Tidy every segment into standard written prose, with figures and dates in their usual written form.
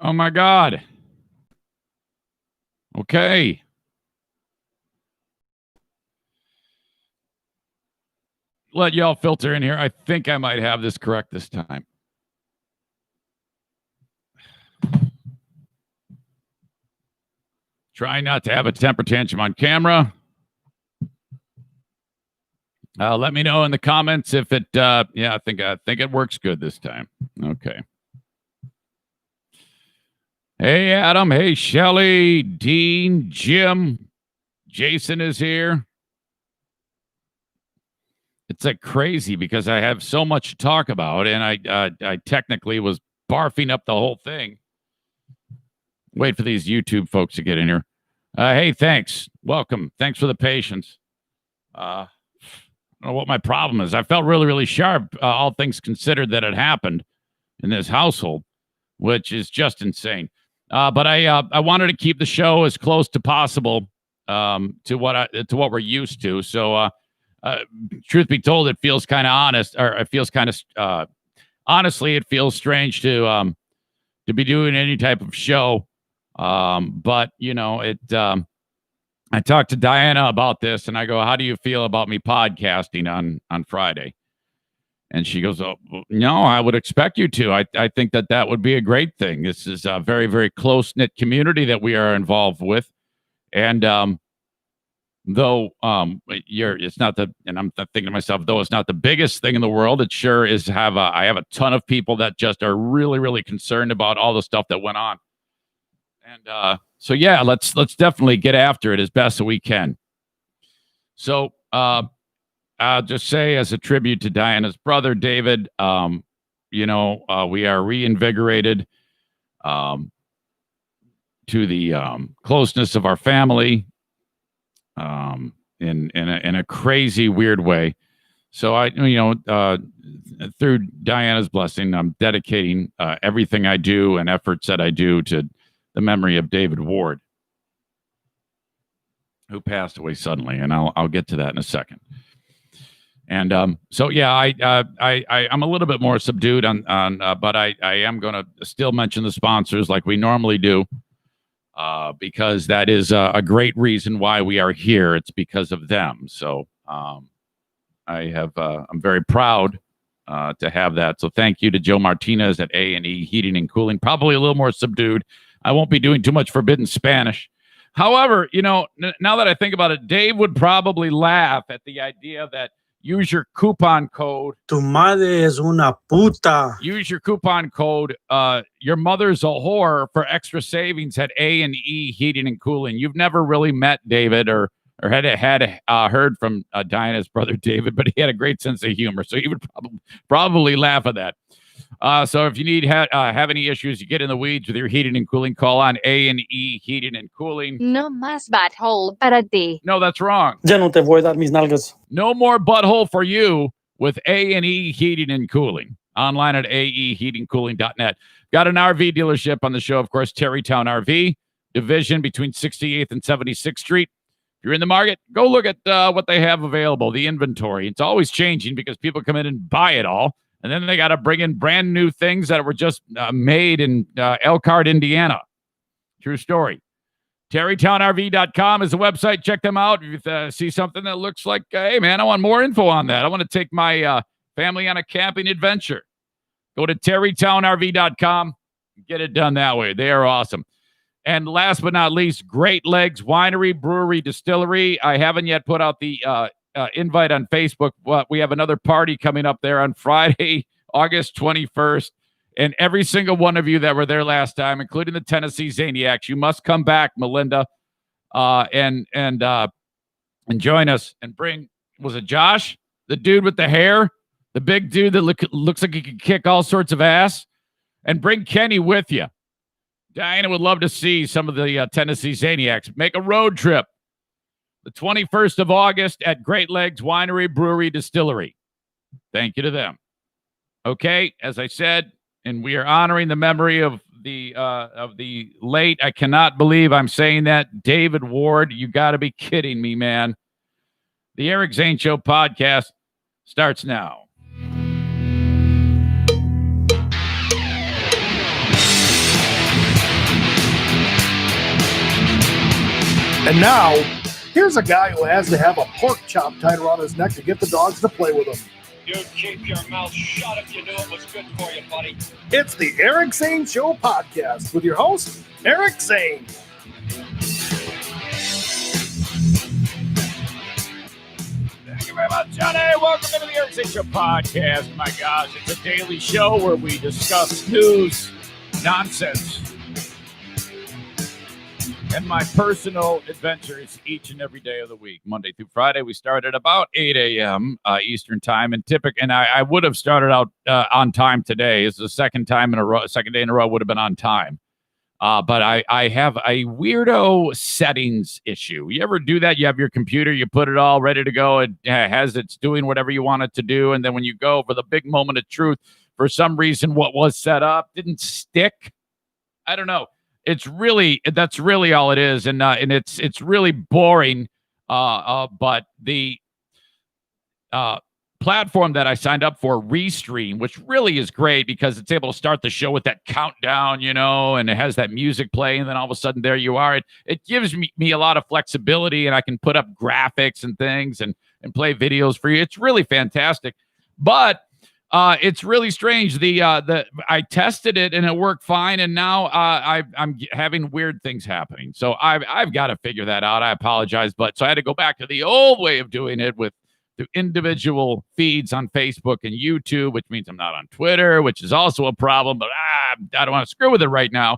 Oh, my God. Okay. Let y'all filter in here. I think I might have this correct this time. Try not to have a temper tantrum on camera. Let me know in the comments if it. I think it works good this time. Okay. Hey, Adam. Hey, Shelly, Dean, Jim, Jason is here. It's like crazy because I have so much to talk about, and I technically was barfing up the whole thing. Wait for these YouTube folks to get in here. Hey, thanks. Welcome. Thanks for the patience. I don't know what my problem is. I felt really, really sharp, all things considered, that it happened in this household, which is just insane. But I wanted to keep the show as close to possible to what we're used to. So, truth be told, it feels kind of honest, or it feels kind of honestly, it feels strange to be doing any type of show. But you know, I talked to Diana about this, and I go, "How do you feel about me podcasting on Friday?" And she goes, "Oh, no, I would expect you to. I think that would be a great thing. This is a very, very close-knit community that we are involved with. And though it's not and I'm thinking to myself, though it's not the biggest thing in the world, it sure is. I have a ton of people that just are really, really concerned about all the stuff that went on. And so, yeah, let's definitely get after it as best as we can. So, I'll just say, as a tribute to Diana's brother, David, we are reinvigorated to the closeness of our family in a crazy, weird way. So through Diana's blessing, I'm dedicating everything I do and efforts that I do to the memory of David Ward, who passed away suddenly, and I'll get to that in a second. And so, yeah, I'm a little bit more subdued but I am going to still mention the sponsors like we normally do, because that is a great reason why we are here. It's because of them. So I'm very proud to have that. So thank you to Joe Martinez at A&E Heating and Cooling. Probably a little more subdued. I won't be doing too much forbidden Spanish. However, now that I think about it, Dave would probably laugh at the idea that use your coupon code. Tu madre es una puta. Use your coupon code. Your mother's a whore for extra savings at A&E Heating and Cooling. You've never really met David or had heard from Diana's brother David, but he had a great sense of humor, so he would probably laugh at that. So if you need have any issues, you get in the weeds with your heating and cooling, call on A&E Heating and Cooling. No más butthole para ti. No, that's wrong. Ya no te voy a dar mis nalgas. No more butthole for you with A&E Heating and Cooling. Online at aeheatingcooling.net. Got an RV dealership on the show, of course, Terrytown RV, division between 68th and 76th Street. If you're in the market, go look at what they have available, the inventory. It's always changing because people come in and buy it all. And then they got to bring in brand new things that were just made in Elkhart, Indiana. True story. TerrytownRV.com is the website. Check them out. If you see something that looks like, hey, man, I want more info on that. I want to take my family on a camping adventure. Go to TerrytownRV.com. Get it done that way. They are awesome. And last but not least, Great Legs Winery, Brewery, Distillery. I haven't yet put out the invite on Facebook, but we have another party coming up there on Friday, August 21st. And every single one of you that were there last time, including the Tennessee Zaniacs, you must come back, Melinda, and join us and bring, was it Josh, the dude with the hair, the big dude that looks like he could kick all sorts of ass, and bring Kenny with you. Diana would love to see some of the Tennessee Zaniacs. Make a road trip. The 21st of August at Great Legs Winery, Brewery, Distillery. Thank you to them. Okay, as I said, and we are honoring the memory of the late, I cannot believe I'm saying that, David Ward. You got to be kidding me, man. The Eric Zane Show podcast starts now. And now, here's a guy who has to have a pork chop tied around his neck to get the dogs to play with him. You keep your mouth shut if you knew it was good for you, buddy. It's the Eric Zane Show podcast with your host, Eric Zane. Thank you very much, Johnny. Welcome into the Eric Zane Show podcast. My gosh, it's a daily show where we discuss news, nonsense, and my personal adventures each and every day of the week. Monday through Friday, we start at about 8 a.m. Eastern time, and I would have started out on time today. It's the second day in a row would have been on time. But I have a weirdo settings issue. You ever do that? You have your computer, you put it all ready to go. It's doing whatever you want it to do, and then when you go for the big moment of truth, for some reason, what was set up didn't stick. I don't know. That's really all it is, and it's really boring. But the platform that I signed up for, Restream, which really is great because it's able to start the show with that countdown, and it has that music play, and then all of a sudden there you are. It gives me a lot of flexibility, and I can put up graphics and things and play videos for you. It's really fantastic, but it's really strange. I tested it and it worked fine, and now I'm having weird things happening. So I've got to figure that out. I apologize, so I had to go back to the old way of doing it with the individual feeds on Facebook and YouTube, which means I'm not on Twitter, which is also a problem. But I don't want to screw with it right now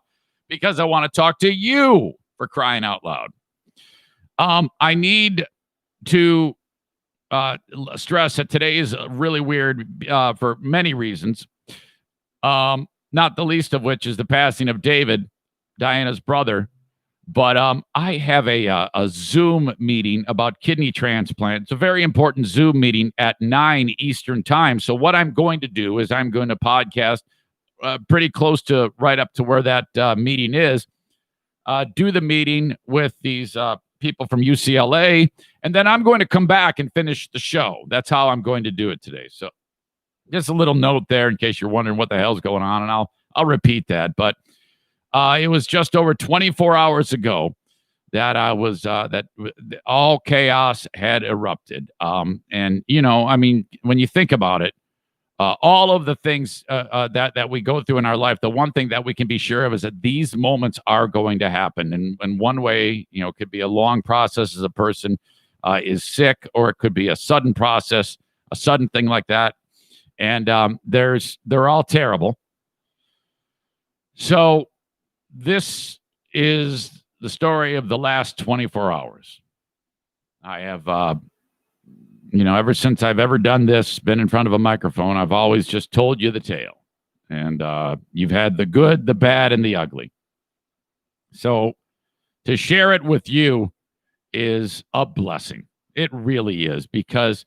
because I want to talk to you, for crying out loud. I need to stress that today is really weird for many reasons, not the least of which is the passing of David, Diana's brother. But I have a Zoom meeting about kidney transplant. It's a very important Zoom meeting at 9 Eastern time. So what I'm going to do is I'm going to podcast pretty close to right up to where that meeting is, do the meeting with these people from UCLA, and then I'm going to come back and finish the show. That's how I'm going to do it today. So just a little note there in case you're wondering what the hell's going on, and I'll repeat that. But it was just over 24 hours ago that that all chaos had erupted. And when you think about it, all of the things that we go through in our life, the one thing that we can be sure of is that these moments are going to happen. And one way, it could be a long process as a person is sick, or it could be a sudden process, a sudden thing like that. And they're all terrible. So this is the story of the last 24 hours. I have, ever since I've ever done this, been in front of a microphone, I've always just told you the tale. And you've had the good, the bad, and the ugly. So to share it with you is a blessing. It really is, because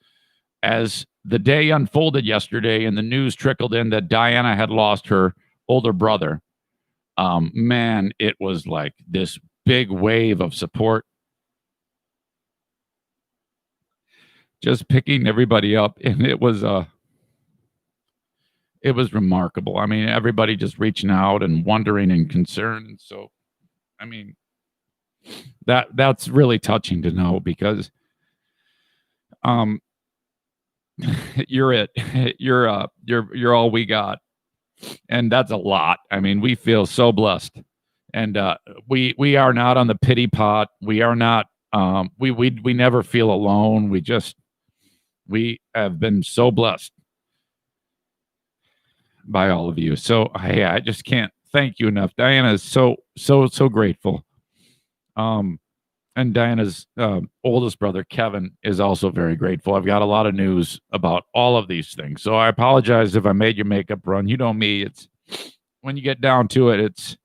as the day unfolded yesterday and the news trickled in that Diana had lost her older brother, man, it was like this big wave of support. Just picking everybody up, and it was remarkable. I mean, everybody just reaching out and wondering and concerned. So, I mean, that's really touching to know, because you're it. You're all we got. And that's a lot. I mean, we feel so blessed, and we are not on the pity pot. We are not. We never feel alone. We have been so blessed by all of you. So I just can't thank you enough. Diana is so grateful. And Diana's oldest brother, Kevin, is also very grateful. I've got a lot of news about all of these things. So I apologize if I made your makeup run. You know me. It's when you get down to it,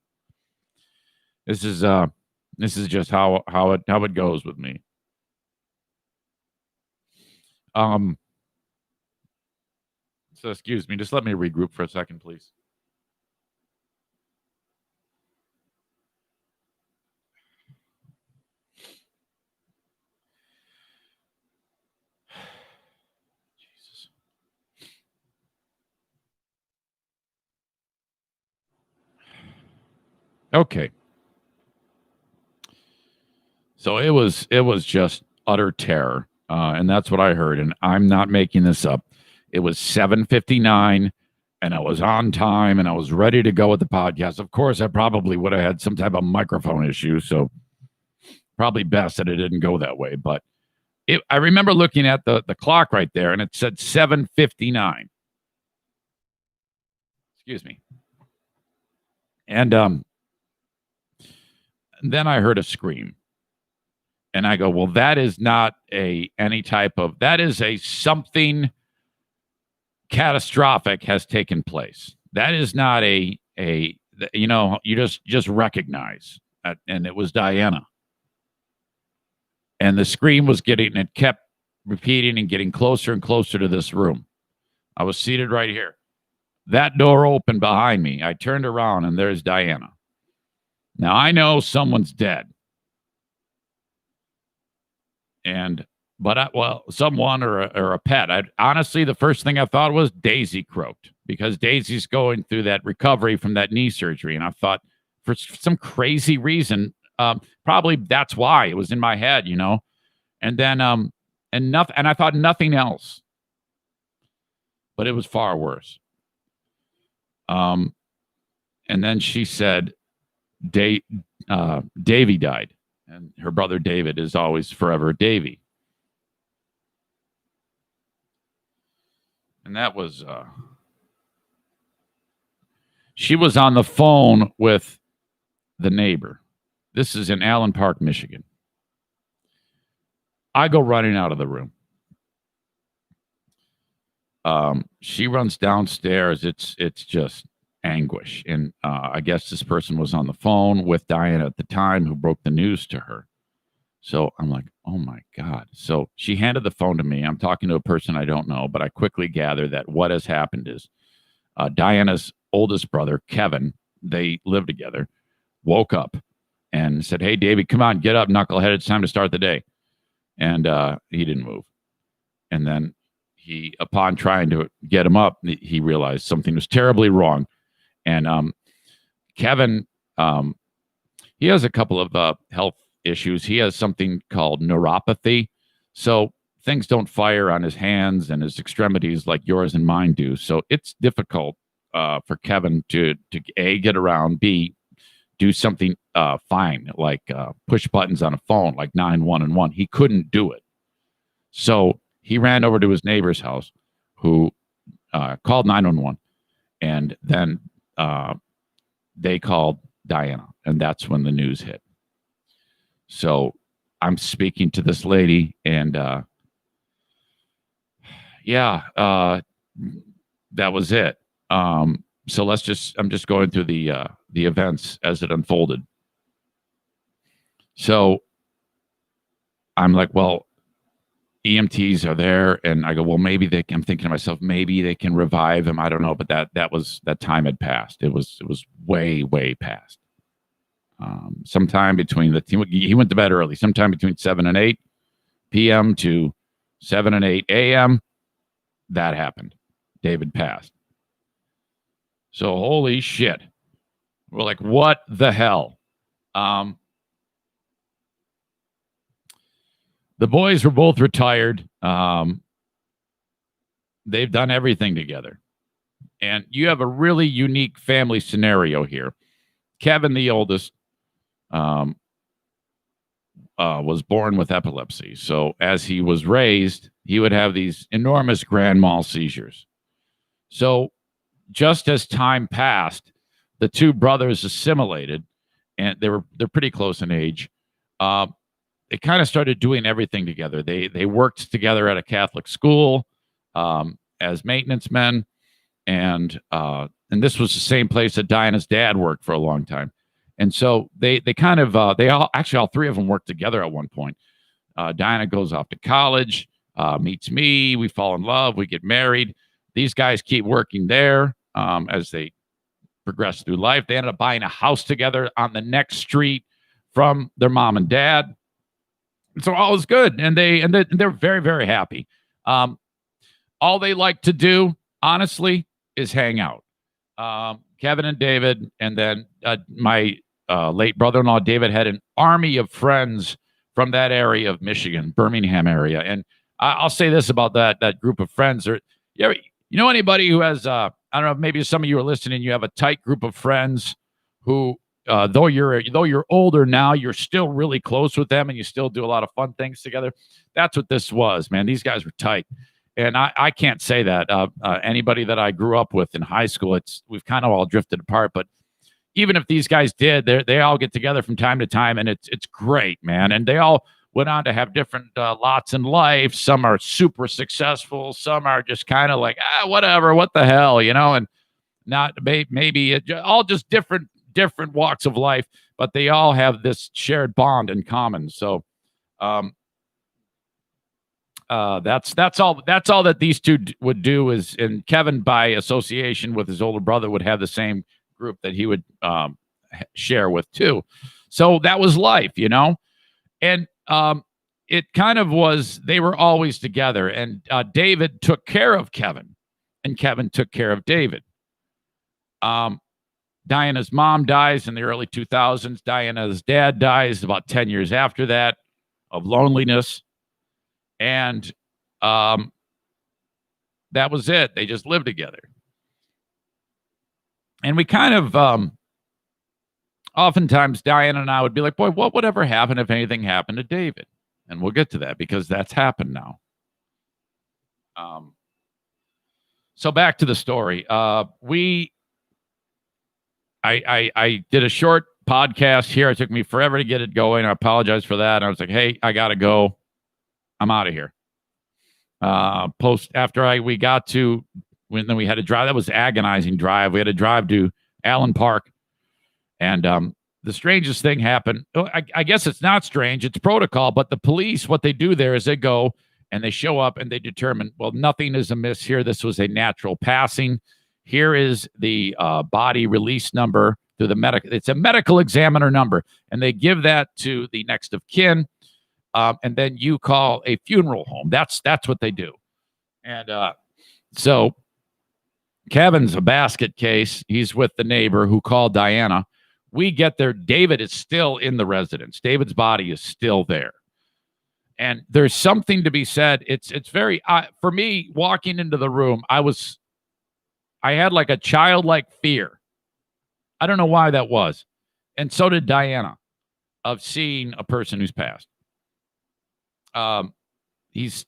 this is just how it goes with me. So excuse me, just let me regroup for a second, please. Okay. So it was just utter terror, and that's what I heard. And I'm not making this up. It was 7:59, and I was on time, and I was ready to go with the podcast. Of course, I probably would have had some type of microphone issue, so probably best that it didn't go that way. But I remember looking at the clock right there, and it said 7:59. Excuse me. And then I heard a scream. And I go, well, that is not that is a something catastrophic has taken place. That is not you just recognize that, and it was Diana. And the scream was it kept repeating and getting closer and closer to this room. I was seated right here. That door opened behind me. I turned around, and there's Diana. Now, I know someone's dead. Someone or a pet. Honestly, the first thing I thought was Daisy croaked, because Daisy's going through that recovery from that knee surgery. And I thought, for some crazy reason, probably that's why it was in my head, and then, and I thought nothing else, but it was far worse. And then she said, Davy died. And her brother David is always forever Davy. And that was, she was on the phone with the neighbor. This is in Allen Park, Michigan. I go running out of the room. She runs downstairs. It's just anguish. And I guess this person was on the phone with Diana at the time, who broke the news to her. So I'm like, oh my God. So she handed the phone to me. I'm talking to a person I don't know, but I quickly gather that what has happened is Diana's oldest brother, Kevin, they live together, woke up and said, hey, Davey, come on, get up, knucklehead. It's time to start the day. And he didn't move. And then upon trying to get him up, he realized something was terribly wrong. And Kevin, he has a couple of health issues. He has something called neuropathy. So things don't fire on his hands and his extremities like yours and mine do. So it's difficult for Kevin to A, get around, B, do something fine, like push buttons on a phone, like 911. He couldn't do it. So he ran over to his neighbor's house, who called 911. And then they called Diana, and that's when the news hit. So I'm speaking to this lady, and that was it. So I'm just going through the events as it unfolded. So I'm like, well, EMTs are there, and I go, well, I'm thinking to myself, maybe they can revive him. I don't know, but that time had passed. It was way, way past. Sometime between he went to bed early, sometime between 7 and 8 p.m. to 7 and 8 a.m. That happened. David passed. So holy shit. We're like, what the hell? The boys were both retired. They've done everything together. And you have a really unique family scenario here. Kevin, the oldest, was born with epilepsy. So as he was raised, he would have these enormous grand mal seizures. So just as time passed, the two brothers assimilated, and they're pretty close in age. They kind of started doing everything together. They worked together at a Catholic school as maintenance men, and this was the same place that Diana's dad worked for a long time. And so all three of them worked together at one point. Diana goes off to college, meets me, we fall in love, we get married. These guys keep working there as they progress through life. They ended up buying a house together on the next street from their mom and dad. So all is good, and they're very, very happy. All they like to do, honestly, is hang out. Kevin and David, and then my late brother-in-law David had an army of friends from that area of Michigan, Birmingham area. And I'll say this about that group of friends. You know anybody who has I don't know, maybe some of you are listening, you have a tight group of friends who though you're older now, you're still really close with them and you still do a lot of fun things together. That's what this was, man. These guys were tight. And I can't say that. Anybody that I grew up with in high school, we've kind of all drifted apart. But even if these guys did, they all get together from time to time, and it's great, man. And they all went on to have different lots in life. Some are super successful. Some are just kind of like, whatever, what the hell, and not maybe all just different walks of life, but they all have this shared bond in common. So that's all that these two would do is, and Kevin by association with his older brother would have the same group that he would share with too. So that was life, and it kind of was, they were always together, and David took care of Kevin and Kevin took care of David. Diana's mom dies in the early 2000s. Diana's dad dies about 10 years after that of loneliness. And that was it. They just lived together. And we kind of, oftentimes Diana and I would be like, boy, what would ever happen if anything happened to David? And we'll get to that because that's happened now. So back to the story. I did a short podcast here. It took me forever to get it going. I apologize for that. I was like, hey, I got to go. I'm out of here. We got to, then we had to drive. That was an agonizing drive. We had to drive to Allen Park. And the strangest thing happened. I guess it's not strange. It's protocol. But the police, what they do there is they go and they show up and they determine, well, nothing is amiss here. This was a natural passing. Here is the body release number through the medical. It's a medical examiner number. And they give that to the next of kin. And then you call a funeral home. That's what they do. And so Kevin's a basket case. He's with the neighbor who called Diana. We get there. David is still in the residence. David's body is still there. And there's something to be said. It's very, for me, walking into the room, I had like a childlike fear. I don't know why that was. And so did Diana, of seeing a person who's passed. This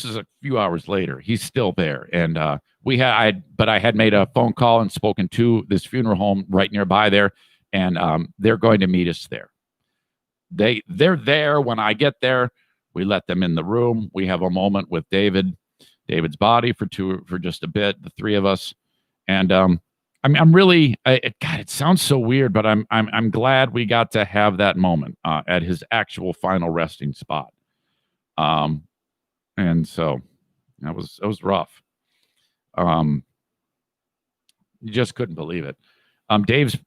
is a few hours later. He's still there. And I had made a phone call and spoken to this funeral home right nearby there. And they're going to meet us there. They're there. When I get there, we let them in the room. We have a moment with David's body for just a bit, the three of us. And I'm really, God, it sounds so weird, but I'm glad we got to have that moment at his actual final resting spot. And so that was rough. You just couldn't believe it. Dave's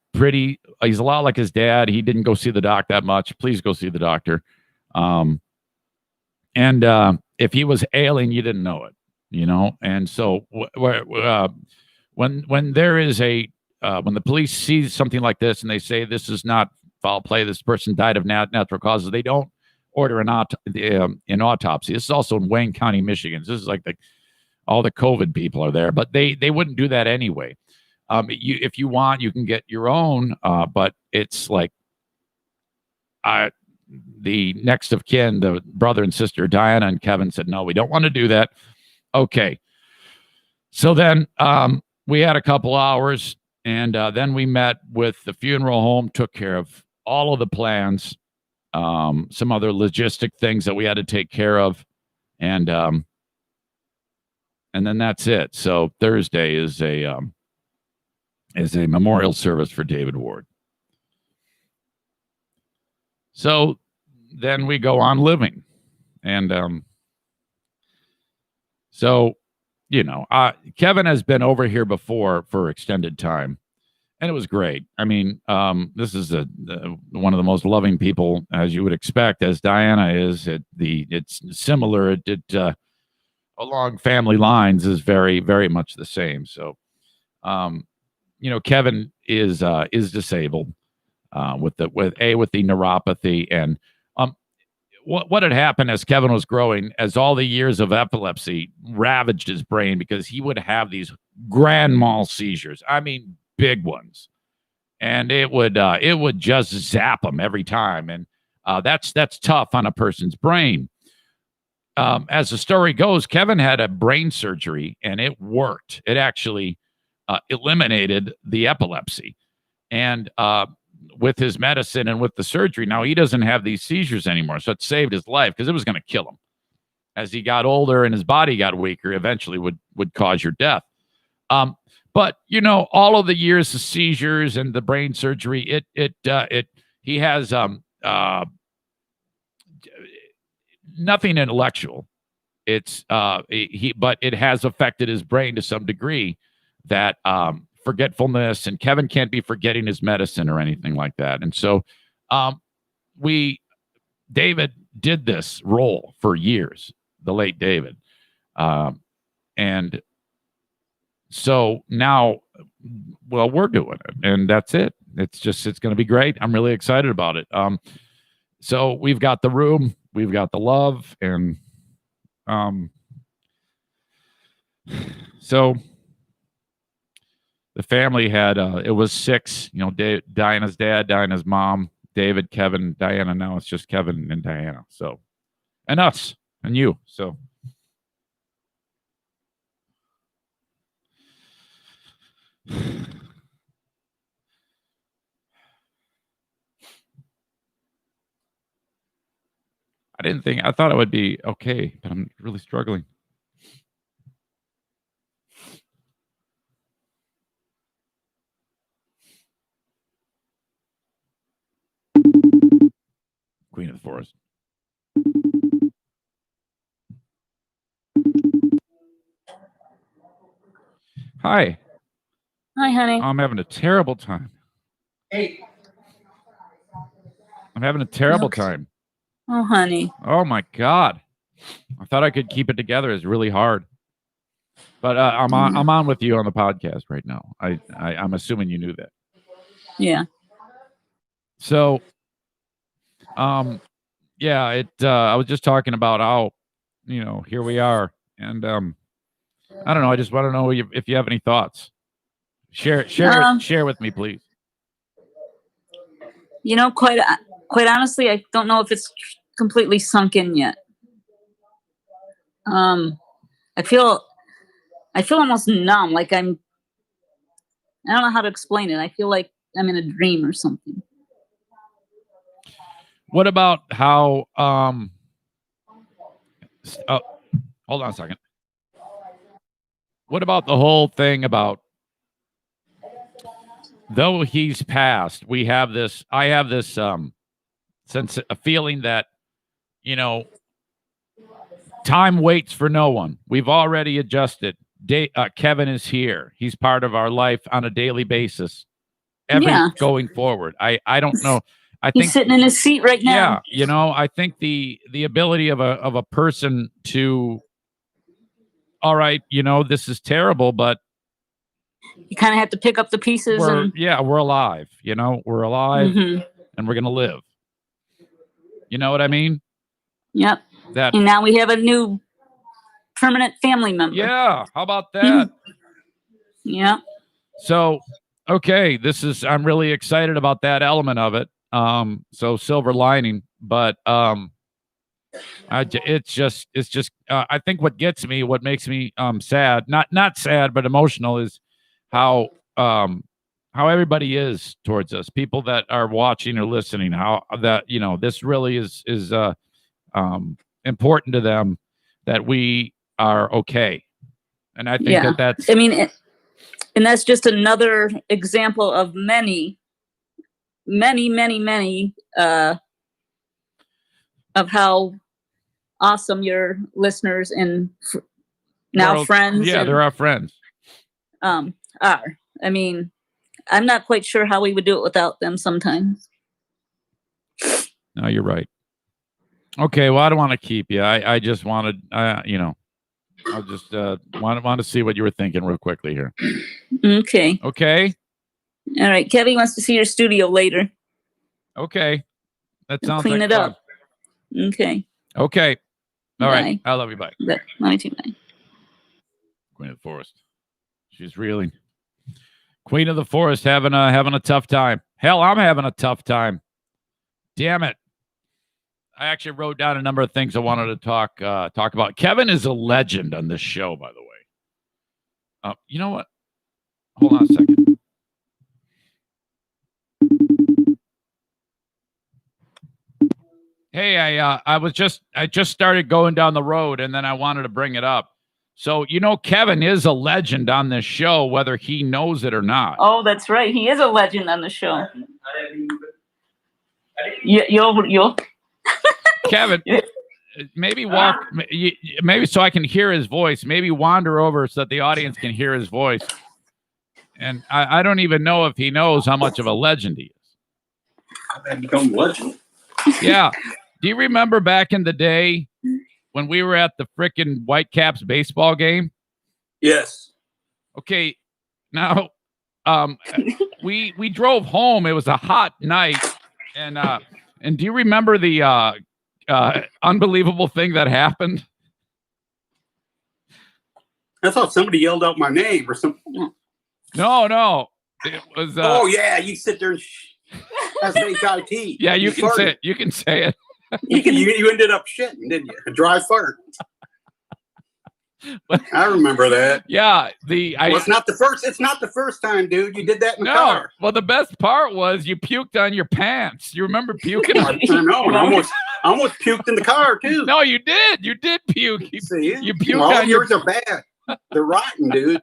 he's a lot like his dad. He didn't go see the doc that much. Please go see the doctor. And if he was ailing, you didn't know it, And so when there is when the police see something like this and they say this is not foul play, this person died of natural causes, they don't order an autopsy. This is also in Wayne County, Michigan. This is like all the COVID people are there, but they wouldn't do that anyway. If you want, you can get your own, but it's like the next of kin, the brother and sister, Diana and Kevin, said, no, we don't want to do that. Okay. So then we had a couple hours, and then we met with the funeral home, took care of all of the plans, some other logistic things that we had to take care of, and then that's it. So Thursday is a memorial service for David Ward. So then we go on living. And Kevin has been over here before for extended time, and it was great. I mean, this is one of the most loving people, as you would expect, as Diana is. It's similar. Along family lines is very, very much the same. So, Kevin is disabled with the neuropathy, and what had happened as Kevin was growing, as all the years of epilepsy ravaged his brain, because he would have these grand mal seizures. I mean, big ones, and it would just zap him every time, and that's tough on a person's brain. As the story goes, Kevin had a brain surgery, and it worked. It actually eliminated the epilepsy, and with his medicine and with the surgery, now he doesn't have these seizures anymore. So it saved his life, because it was going to kill him. As he got older and his body got weaker, eventually would cause your death. But all of the years of seizures and the brain surgery, he has nothing intellectual. But it has affected his brain to some degree, that forgetfulness, and Kevin can't be forgetting his medicine or anything like that. And so David did this role for years, the late David. And so now, well, we're doing it, and that's it. It's going to be great. I'm really excited about it. So we've got the room, we've got the love, and so the family had, it was 6, Diana's dad, Diana's mom, David, Kevin, Diana. Now it's just Kevin and Diana. So, and us and you. So, I thought it would be okay, but I'm really struggling. Queen of the Forest. Hi. Hi, honey. I'm having a terrible time. Hey. I'm having a terrible time. Oh, honey. Oh my God. I thought I could keep it together. It's really hard. But I'm on with you on the podcast right now. I'm assuming you knew that. Yeah. So, yeah, I was just talking about how, here we are, and I don't know. I just want to know if you have any thoughts. Share with me, please. Quite honestly, I don't know if it's completely sunk in yet. I feel almost numb, like I don't know how to explain it. I feel like I'm in a dream or something. What about how, hold on a second. What about the whole thing about, though he's passed, I have this sense, a feeling that, time waits for no one. We've already adjusted. Kevin is here. He's part of our life on a daily basis. Going forward. I don't know. I think he's sitting in his seat right now. Yeah, I think the ability of a person to, all right, this is terrible, but you kind of have to pick up the pieces. We're alive. We're alive, and we're gonna live. You know what I mean? Yep. And now we have a new permanent family member. Yeah. How about that? Yeah. So, okay, I'm really excited about that element of it. So silver lining, but it's just I think what gets me, what makes me sad, not sad but emotional, is how everybody is towards us, people that are watching or listening, how that this really is important to them, that we are okay. And I think that's, and that's just another example of many of how awesome your listeners and friends. Yeah, they're our friends. Are. I mean, I'm not quite sure how we would do it without them sometimes. No, you're right. Okay, well, I don't want to keep you. I just wanted, I just want to see what you were thinking real quickly here. Okay. All right. Kevin wants to see your studio later. Okay. That sounds clean like it fun. up. Okay. Okay. All right. Bye. I love you. Bye. Love you too. Bye. Queen of the Forest. She's reeling. Queen of the Forest having a tough time. Hell, I'm having a tough time. Damn it. I actually wrote down a number of things I wanted to talk about. Kevin is a legend on this show, by the way. You know what? Hold on a second. Hey, I just started going down the road, and then I wanted to bring it up. So, Kevin is a legend on this show, whether he knows it or not. Oh, that's right. He is a legend on the show. You'll Kevin, maybe walk, maybe so I can hear his voice. Maybe wander over so that the audience can hear his voice. And I don't even know if he knows how much of a legend he is. I've become a legend. Yeah. Do you remember back in the day when we were at the frickin' Whitecaps baseball game? Yes. Okay. Now, we drove home. It was a hot night, and do you remember the unbelievable thing that happened? I thought somebody yelled out my name or something. No. It was. Oh yeah, you sit there and that's HIT. Yeah, you can say it. You can say it. You ended up shitting, didn't you? A dry fart. I remember that. Yeah, it's not the first time, dude. You did that in the car. Well, the best part was you puked on your pants. You remember puking? I know. I almost puked in the car too. No, you did. You did puke. You puked all on yours are bad. They're rotten, dude.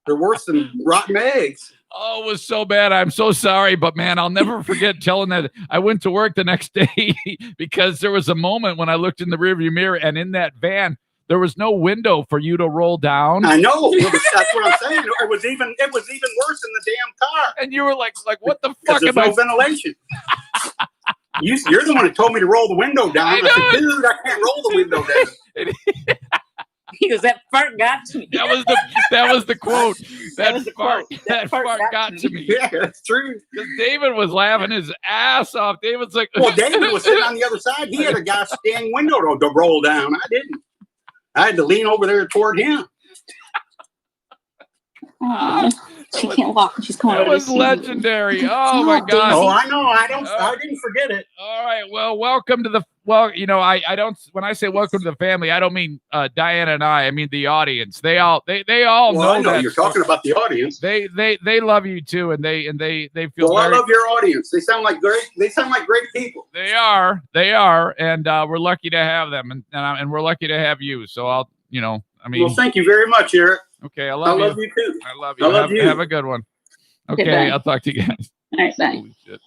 They're worse than rotten eggs. Oh, it was so bad. I'm so sorry, but man, I'll never forget telling that. I went to work the next day because there was a moment when I looked in the rearview mirror, and in that van, there was no window for you to roll down. I know. That's what I'm saying. It was even worse in the damn car. And you were like, what the fuck? There's no ventilation. You're the one who told me to roll the window down. I said, dude, I can't roll the window down. He goes, that fart got to me. That was the quote. That fart got to me. Yeah, that's true. Because David was laughing his ass off. David's like, well, David was sitting on the other side. He had a gosh dang window to roll down. I didn't. I had to lean over there toward him. She can't walk. She's coming. That was legendary. Oh my God. Oh, I know. I didn't forget it. All right. Well, welcome to the. Well, I don't. When I say welcome to the family, I don't mean Diana and I mean the audience. They all know I know that. You're talking about the audience. They love you too, and they feel. Well, I love your audience. They sound like great people. They are, and we're lucky to have them, and we're lucky to have you. So I'll, Well, thank you very much, Eric. Okay, I love you too. I love you. Have a good one. Okay, I'll talk to you guys. All right, bye. Holy shit.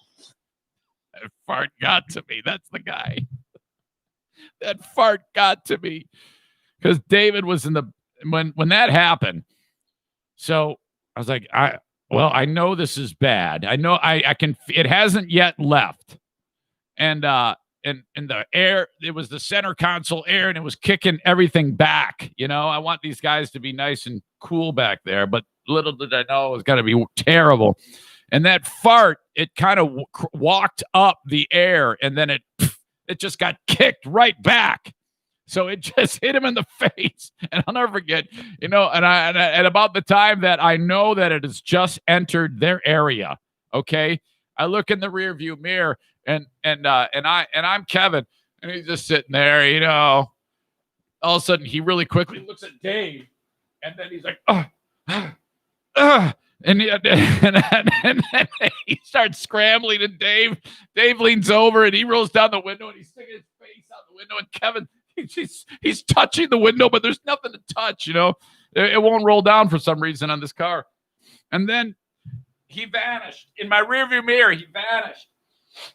That fart got to me. That's the guy. That fart got to me. Because David was in the when that happened. So I was like, I know this is bad. I know I can it hasn't yet left. And the air, it was the center console air, and it was kicking everything back. I want these guys to be nice and cool back there, but little did I know it was going to be terrible. And that fart, it kind of walked up the air, and then it just got kicked right back. So it just hit him in the face. And I'll never forget, and about the time that I know that it has just entered their area. Okay. I look in the rear view mirror, and I'm Kevin, and he's just sitting there, all of a sudden he really quickly looks at Dave, and then he's like, and then he starts scrambling, and Dave leans over, and he rolls down the window, and he's sticking his face out the window, and Kevin, he's touching the window, but there's nothing to touch, it won't roll down for some reason on this car. And then he vanished. In my rearview mirror, he vanished.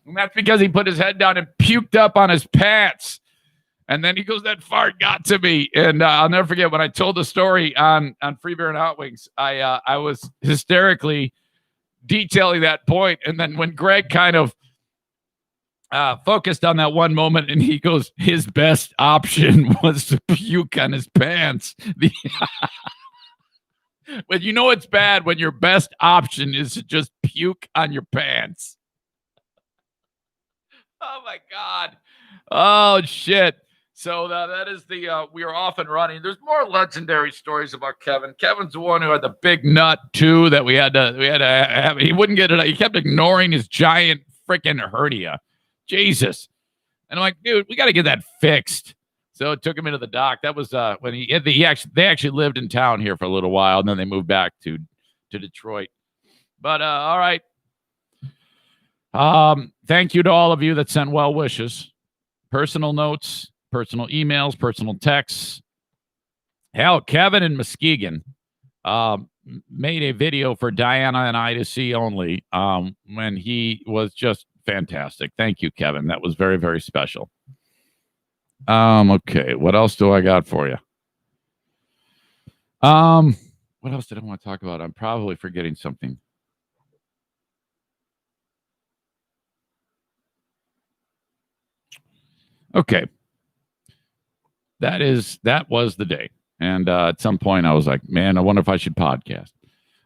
And that's because he put his head down and puked up on his pants. And then he goes, that fart got to me. And I'll never forget when I told the story on Free Beer and Hot Wings, I was hysterically detailing that point. And then when Greg kind of focused on that one moment, and he goes, his best option was to puke on his pants. But it's bad when your best option is to just puke on your pants. Oh my God. Oh, shit. So that is the we are off and running. There's more legendary stories about Kevin. Kevin's the one who had the big nut too that we had to have. He wouldn't get it. He kept ignoring his giant freaking hernia. Jesus. And I'm like, dude, we got to get that fixed. So it took him into the doc. That was when they actually lived in town here for a little while, and then they moved back to Detroit. But all right. Thank you to all of you that sent well wishes, personal notes, personal emails, personal texts. Hell, Kevin in Muskegon made a video for Diana and I to see only when he was just fantastic. Thank you, Kevin. That was very, very special. Okay, what else do I got for you? What else did I want to talk about? I'm probably forgetting something. Okay. That was the day. And at some point I was like, man, I wonder if I should podcast.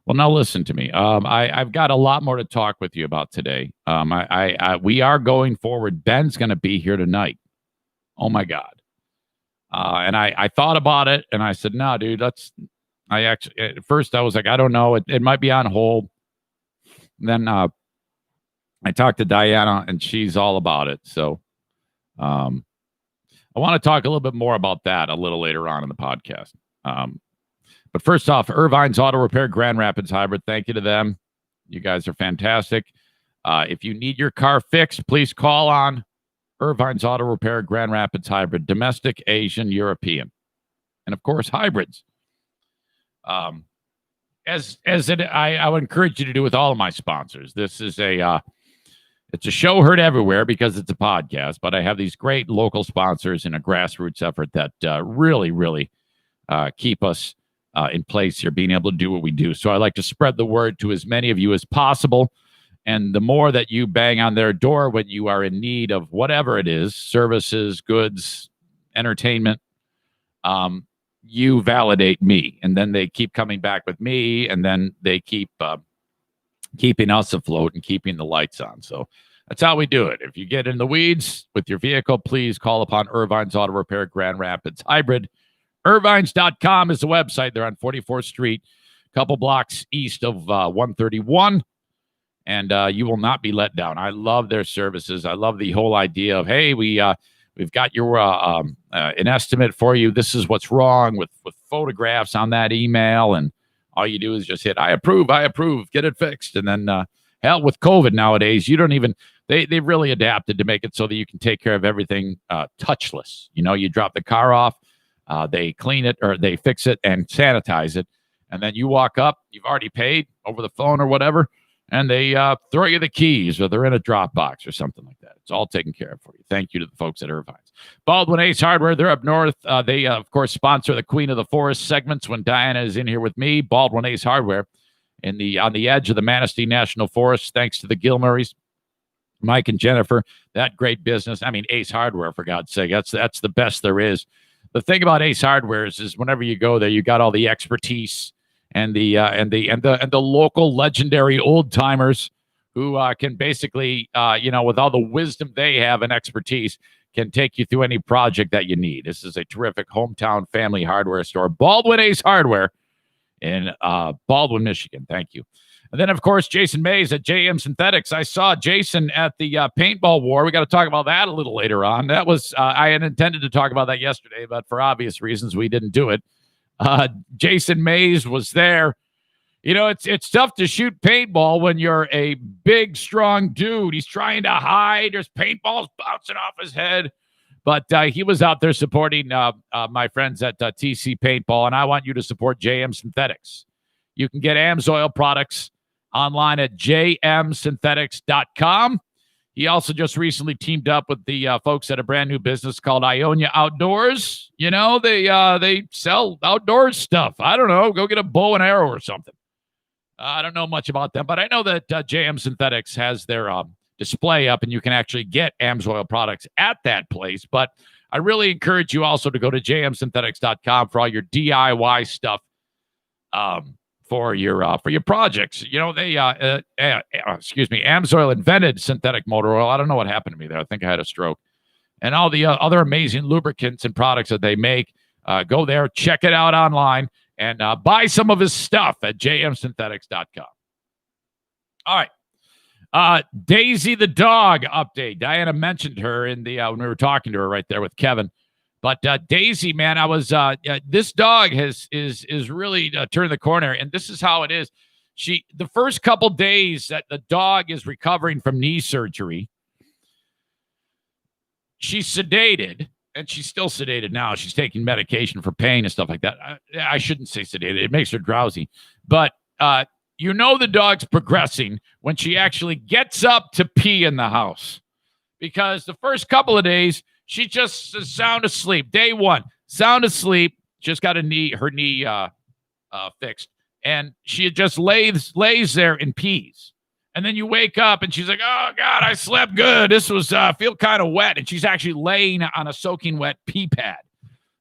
Well, now listen to me. I've got a lot more to talk with you about today. We are going forward. Ben's going to be here tonight. Oh my God. And I thought about it and I said, no, dude, at first I was like, I don't know. It might be on hold. And then I talked to Diana and she's all about it. So, I want to talk a little bit more about that a little later on in the podcast. But first off, Irvine's Auto Repair Grand Rapids Hybrid. Thank you to them. You guys are fantastic. If you need your car fixed, please call on Irvine's Auto Repair Grand Rapids Hybrid. Domestic, Asian, European. And, of course, hybrids. I would encourage you to do with all of my sponsors. This is it's a show heard everywhere because it's a podcast, but I have these great local sponsors in a grassroots effort that really, really keep us in place here, being able to do what we do. So I like to spread the word to as many of you as possible. And the more that you bang on their door when you are in need of whatever it is, services, goods, entertainment, you validate me. And then they keep coming back with me, and then they keep keeping us afloat and keeping the lights on. So that's how we do it. If you get in the weeds with your vehicle, please call upon Irvine's Auto Repair Grand Rapids Hybrid. Irvines.com is the website. They're on 44th Street, a couple blocks east of 131. And you will not be let down. I love their services. I love the whole idea of, hey, we've got your an estimate for you. This is what's wrong with photographs on that email. And all you do is just hit, I approve, get it fixed. And then, hell, with COVID nowadays, you don't even, they've really adapted to make it so that you can take care of everything touchless. You know, you drop the car off, they clean it or they fix it and sanitize it. And then you walk up, you've already paid over the phone or whatever, and they throw you the keys or they're in a Dropbox or something like that. It's all taken care of for you. Thank you to the folks at Irvine's. Baldwin Ace Hardware, they're up north. They, of course, sponsor the Queen of the Forest segments when Diana is in here with me. Baldwin Ace Hardware on the edge of the Manistee National Forest, thanks to the Gilmurrays, Mike and Jennifer. That great business. I mean, Ace Hardware, for God's sake, that's the best there is. The thing about Ace Hardware is whenever you go there, you got all the expertise and the local legendary old timers who can basically, with all the wisdom they have and expertise, can take you through any project that you need. This is a terrific hometown family hardware store, Baldwin Ace Hardware in Baldwin, Michigan. Thank you. And then, of course, Jason Mays at JM Synthetics. I saw Jason at the paintball war. We got to talk about that a little later on. That was I had intended to talk about that yesterday, but for obvious reasons, we didn't do it. Jason Mays was there. You know, it's tough to shoot paintball when you're a big, strong dude. He's trying to hide. There's paintballs bouncing off his head. But he was out there supporting my friends at TC Paintball, and I want you to support JM Synthetics. You can get AMSOIL products online at jmsynthetics.com. He also just recently teamed up with the folks at a brand new business called Ionia Outdoors. You know, they sell outdoors stuff. I don't know. Go get a bow and arrow or something. I don't know much about them, but I know that JM Synthetics has their display up, and you can actually get AMSOIL products at that place. But I really encourage you also to go to jmsynthetics.com for all your DIY stuff for your projects. You know, they AMSOIL invented synthetic motor oil. I don't know what happened to me there. I think I had a stroke. and all the other amazing lubricants and products that they make. Go there, check it out online, and buy some of his stuff at jmsynthetics.com. All right. Daisy the dog update. Diana mentioned her in the when we were talking to her right there with Kevin. But Daisy, man, I was this dog is really turned the corner, and this is how it is. The first couple days that the dog is recovering from knee surgery, she's sedated, and she's still sedated now. She's taking medication for pain and stuff like that. I shouldn't say sedated. It makes her drowsy. But the dog's progressing when she actually gets up to pee in the house. Because the first couple of days, she just is sound asleep. Day one, sound asleep. Just got her knee fixed. And she just lays there and pees. And then you wake up and she's like, oh, God, I slept good. This was feel kind of wet. And she's actually laying on a soaking wet pee pad.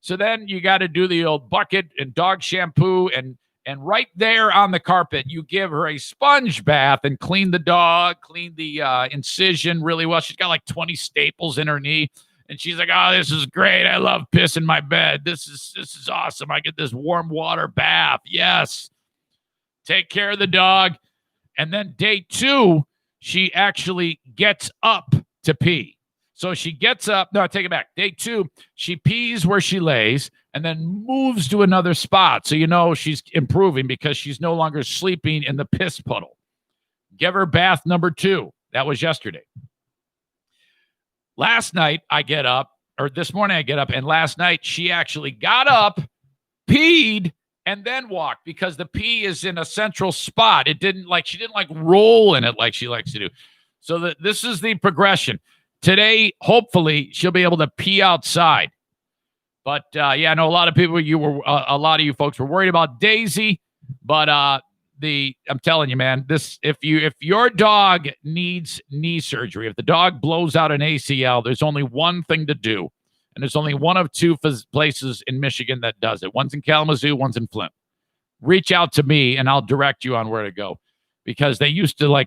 So then you got to do the old bucket and dog shampoo. And right there on the carpet, you give her a sponge bath and clean the dog, clean the incision really well. She's got like 20 staples in her knee. And she's like, oh, this is great. I love piss in my bed. This is awesome. I get this warm water bath. Yes. Take care of the dog. And then day 2, she actually gets up to pee. So she gets up. No, I take it back. Day 2, she pees where she lays and then moves to another spot. So she's improving because she's no longer sleeping in the piss puddle. Give her bath number 2. That was yesterday. Last night I get up, or this morning I get up, and last night she actually got up, peed, and then walked because the pee is in a central spot. She didn't roll in it like she likes to do. So this is the progression. Today, hopefully, she'll be able to pee outside. But I know a lot of you folks were worried about Daisy, but I'm telling you, man, if your dog needs knee surgery, if the dog blows out an ACL, there's only one thing to do. And there's only one of 2 places in Michigan that does it. One's in Kalamazoo, one's in Flint. Reach out to me, and I'll direct you on where to go. Because they used to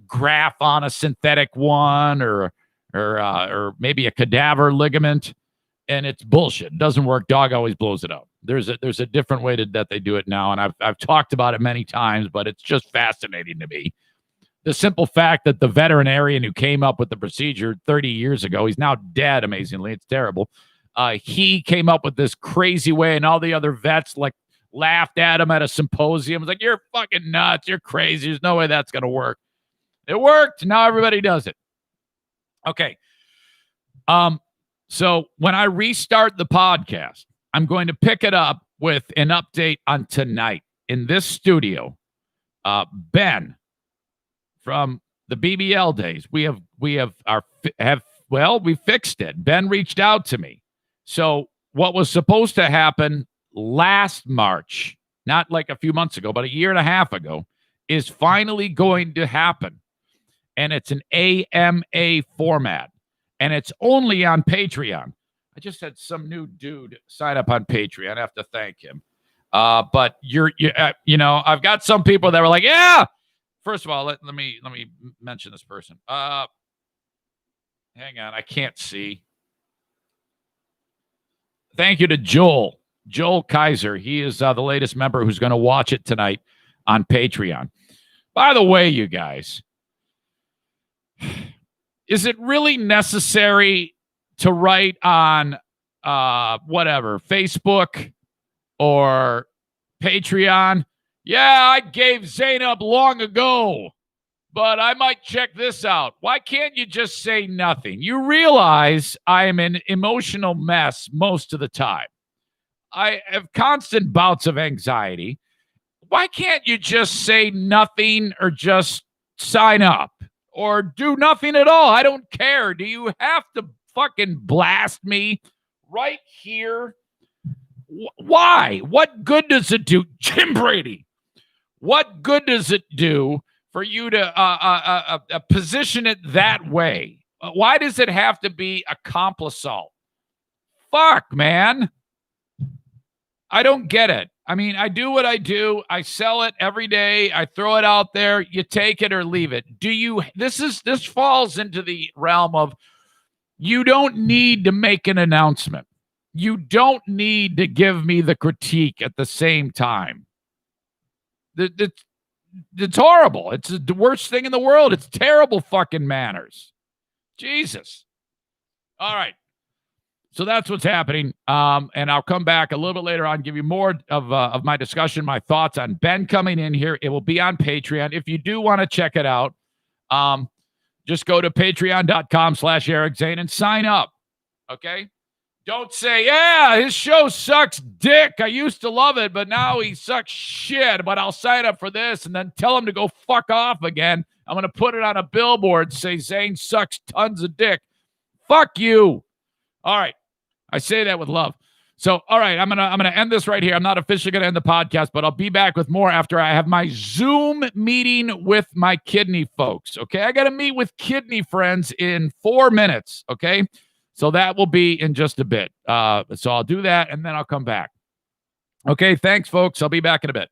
graft on a synthetic one or maybe a cadaver ligament, and it's bullshit. It doesn't work. Dog always blows it out. There's a different way that they do it now, and I've talked about it many times, but it's just fascinating to me. The simple fact that the veterinarian who came up with the procedure 30 years ago, he's now dead, amazingly. It's terrible. He came up with this crazy way, and all the other vets laughed at him at a symposium. It was like, you're fucking nuts. You're crazy. There's no way that's going to work. It worked. Now everybody does it. Okay. So when I restart the podcast, I'm going to pick it up with an update on tonight in this studio. Ben from the BBL days, we fixed it. Ben reached out to me. So what was supposed to happen last March, not like a few months ago, but a year and a half ago, is finally going to happen. And it's an AMA format. And it's only on Patreon. I just had some new dude sign up on Patreon. I have to thank him. But I've got some people that were like, yeah. First of all, let me mention this person. Hang on, I can't see. Thank you to Joel Kaiser. He is the latest member who's going to watch it tonight on Patreon. By the way, you guys, is it really necessary to write on Facebook or Patreon? Yeah, I gave Zainab long ago, but I might check this out. Why can't you just say nothing? You realize I am an emotional mess most of the time. I have constant bouts of anxiety. Why can't you just say nothing or just sign up or do nothing at all? I don't care. Do you have to fucking blast me right here? Why? What good does it do? Jim Brady, what good does it do for you to position it that way? Why does it have to be a complisalt? Fuck, man. I don't get it. I mean, I do what I do. I sell it every day. I throw it out there. You take it or leave it. This falls into the realm of, You don't need to make an announcement. You don't need to give me the critique at the same time. It's horrible. It's the worst thing in the world. It's terrible fucking manners. Jesus. All right. So that's what's happening. And I'll come back a little bit later on, give you more of my discussion, my thoughts on Ben coming in here. It will be on Patreon. If you do want to check it out, just go to patreon.com/Eric Zane and sign up. Okay? Don't say, yeah, his show sucks dick. I used to love it, but now he sucks shit. But I'll sign up for this and then tell him to go fuck off again. I'm going to put it on a billboard, say Zane sucks tons of dick. Fuck you. All right. I say that with love. So, all right, I'm gonna end this right here. I'm not officially gonna end the podcast, but I'll be back with more after I have my Zoom meeting with my kidney folks. Okay, I gotta meet with kidney friends in 4 minutes. Okay, so that will be in just a bit. So I'll do that and then I'll come back. Okay, thanks, folks. I'll be back in a bit.